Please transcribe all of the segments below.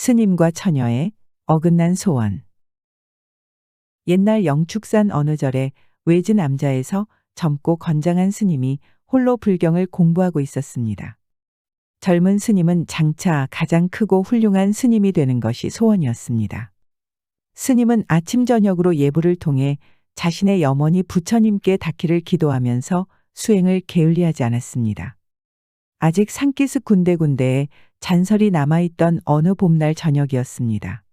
스님과 처녀의 어긋난 소원. 옛날 영축산 어느 절에 외진 암자에서 젊고 건장한 스님이 홀로 불경을 공부하고 있었습니다. 젊은 스님은 장차 가장 크고 훌륭한 스님이 되는 것이 소원이었습니다. 스님은 아침 저녁으로 예불을 통해 자신의 염원이 부처님께 닿기를 기도하면서 수행을 게을리하지 않았습니다. 아직 산기슭 군데군데에 잔설이 남아있던 어느 봄날 저녁이었습니다.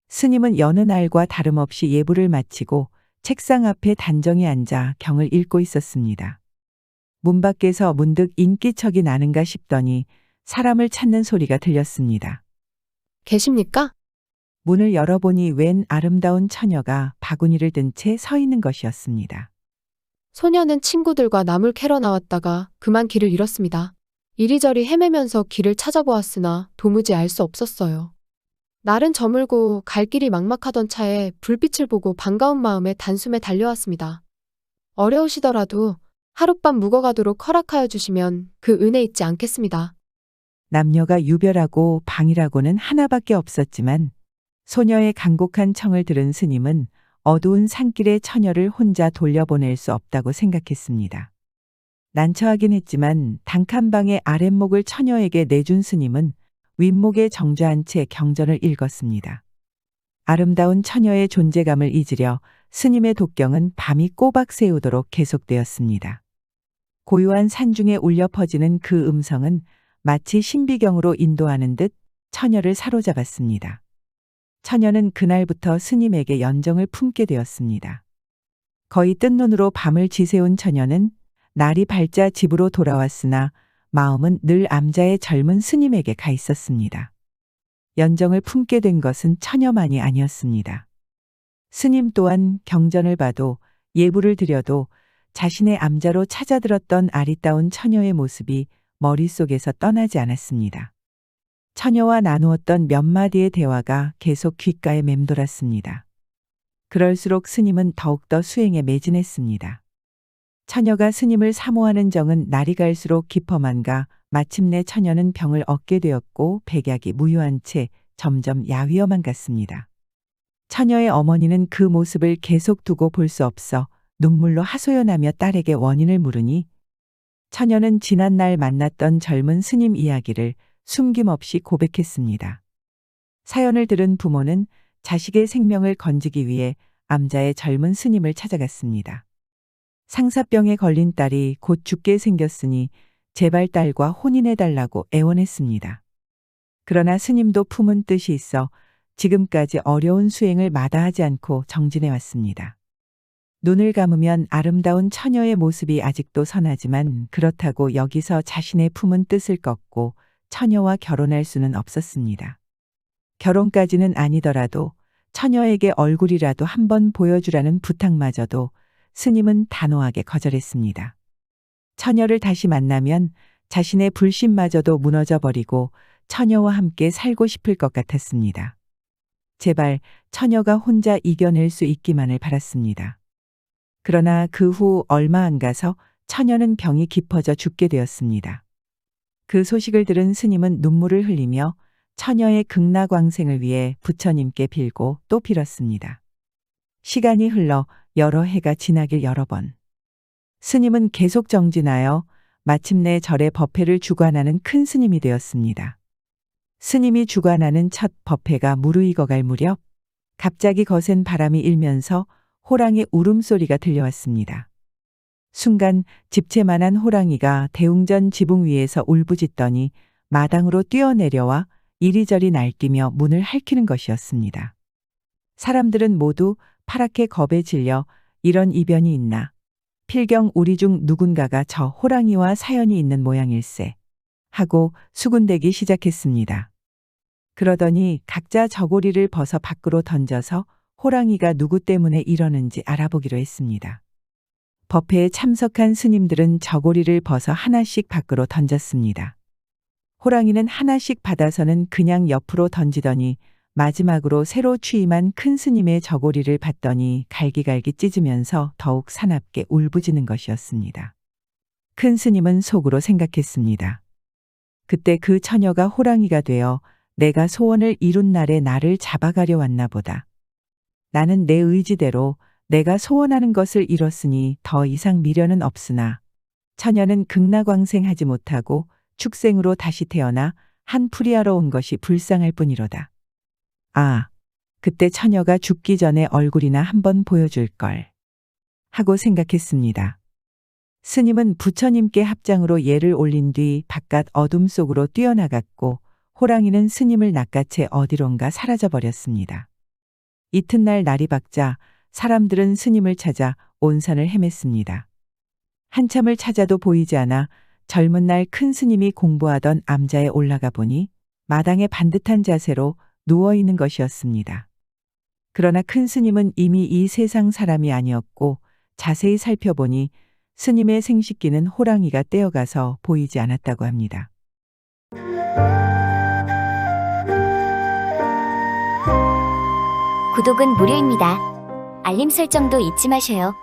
스님은 여느 날과 다름없이 예불을 마치고 책상 앞에 단정히 앉아 경을 읽고 있었습니다. 문 밖에서 문득 인기척이 나는가 싶더니 사람을 찾는 소리가 들렸습니다. 계십니까? 문을 열어보니 웬 아름다운 처녀가 바구니를 든 채 서 있는 것이었습니다. 소녀는 친구들과 나물 캐러 나왔다가 그만 길을 잃었습니다. 이리저리 헤매면서 길을 찾아보았으나 도무지 알 수 없었어요. 날은 저물고 갈 길이 막막하던 차에 불빛을 보고 반가운 마음에 단숨에 달려왔습니다. 어려우시더라도 하룻밤 묵어가도록 허락하여 주시면 그 은혜 잊지 않겠습니다. 남녀가 유별하고 방이라고는 하나밖에 없었지만 소녀의 간곡한 청을 들은 스님은 어두운 산길의 처녀를 혼자 돌려보낼 수 없다고 생각했습니다. 난처하긴 했지만 단칸방의 아랫목을 처녀에게 내준 스님은 윗목에 정좌한 채 경전을 읽었습니다. 아름다운 처녀의 존재감을 잊으려 스님의 독경은 밤이 꼬박 새우도록 계속되었습니다. 고요한 산중에 울려 퍼지는 그 음성은 마치 신비경으로 인도하는 듯 처녀를 사로잡았습니다. 처녀는 그날부터 스님에게 연정을 품게 되었습니다. 거의 뜬 눈으로 밤을 지새운 처녀는 날이 밝자 집으로 돌아왔으나 마음은 늘 암자의 젊은 스님에게 가 있었습니다. 연정을 품게 된 것은 처녀만이 아니었습니다. 스님 또한 경전을 봐도 예불을 드려도 자신의 암자로 찾아들었던 아리따운 처녀의 모습이 머릿속에서 떠나지 않았습니다. 처녀와 나누었던 몇 마디의 대화가 계속 귓가에 맴돌았습니다. 그럴수록 스님은 더욱더 수행에 매진했습니다. 처녀가 스님을 사모하는 정은 날이 갈수록 깊어만 가 마침내 처녀는 병을 얻게 되었고 백약이 무효한 채 점점 야위어만 갔습니다. 처녀의 어머니는 그 모습을 계속 두고 볼 수 없어 눈물로 하소연하며 딸에게 원인을 물으니 처녀는 지난날 만났던 젊은 스님 이야기를 숨김없이 고백했습니다. 사연을 들은 부모는 자식의 생명을 건지기 위해 암자의 젊은 스님을 찾아갔습니다. 상사병에 걸린 딸이 곧 죽게 생겼으니 제발 딸과 혼인해달라고 애원했습니다. 그러나 스님도 품은 뜻이 있어 지금까지 어려운 수행을 마다하지 않고 정진해왔습니다. 눈을 감으면 아름다운 처녀의 모습이 아직도 선하지만 그렇다고 여기서 자신의 품은 뜻을 꺾고 처녀와 결혼할 수는 없었습니다. 결혼까지는 아니더라도 처녀에게 얼굴이라도 한번 보여주라는 부탁마저도 스님은 단호하게 거절했습니다. 처녀를 다시 만나면 자신의 불신마저도 무너져 버리고 처녀와 함께 살고 싶을 것 같았습니다. 제발 처녀가 혼자 이겨낼 수 있기만을 바랐습니다. 그러나 그 후 얼마 안 가서 처녀는 병이 깊어져 죽게 되었습니다. 그 소식을 들은 스님은 눈물을 흘리며 처녀의 극락왕생을 위해 부처님께 빌고 또 빌었습니다. 시간이 흘러 여러 해가 지나길 여러 번. 스님은 계속 정진하여 마침내 절에 법회를 주관하는 큰 스님이 되었습니다. 스님이 주관하는 첫 법회가 무르익어갈 무렵 갑자기 거센 바람이 일면서 호랑이 울음소리가 들려왔습니다. 순간 집채만한 호랑이가 대웅전 지붕 위에서 울부짖더니 마당으로 뛰어내려와 이리저리 날뛰며 문을 핥히는 것이었습니다. 사람들은 모두 파랗게 겁에 질려 이런 이변이 있나. 필경 우리 중 누군가가 저 호랑이와 사연이 있는 모양일세 하고 수군대기 시작했습니다. 그러더니 각자 저고리를 벗어 밖으로 던져서 호랑이가 누구 때문에 이러는지 알아보기로 했습니다. 법회에 참석한 스님들은 저고리를 벗어 하나씩 밖으로 던졌습니다. 호랑이는 하나씩 받아서는 그냥 옆으로 던지더니 마지막으로 새로 취임한 큰 스님의 저고리를 받더니 갈기갈기 찢으면서 더욱 사납게 울부짖는 것이었습니다. 큰 스님은 속으로 생각했습니다. 그때 그 처녀가 호랑이가 되어 내가 소원을 이룬 날에 나를 잡아가려 왔나 보다. 나는 내 의지대로 내가 소원하는 것을 이뤘으니 더 이상 미련은 없으나 처녀는 극락왕생하지 못하고 축생으로 다시 태어나 한풀이하러 온 것이 불쌍할 뿐이로다. 아, 그때 처녀가 죽기 전에 얼굴이나 한번 보여줄 걸 하고 생각했습니다. 스님은 부처님께 합장으로 예를 올린 뒤 바깥 어둠 속으로 뛰어나갔고 호랑이는 스님을 낚아채 어디론가 사라져 버렸습니다. 이튿날 날이 밝자 사람들은 스님을 찾아 온 산을 헤맸습니다. 한참을 찾아도 보이지 않아 젊은 날 큰 스님이 공부하던 암자에 올라가 보니 마당에 반듯한 자세로 누워 있는 것이었습니다. 그러나 큰 스님은 이미 이 세상 사람이 아니었고 자세히 살펴보니 스님의 생식기는 호랑이가 떼어가서 보이지 않았다고 합니다. 구독은 무료입니다. 알림 설정도 잊지 마세요.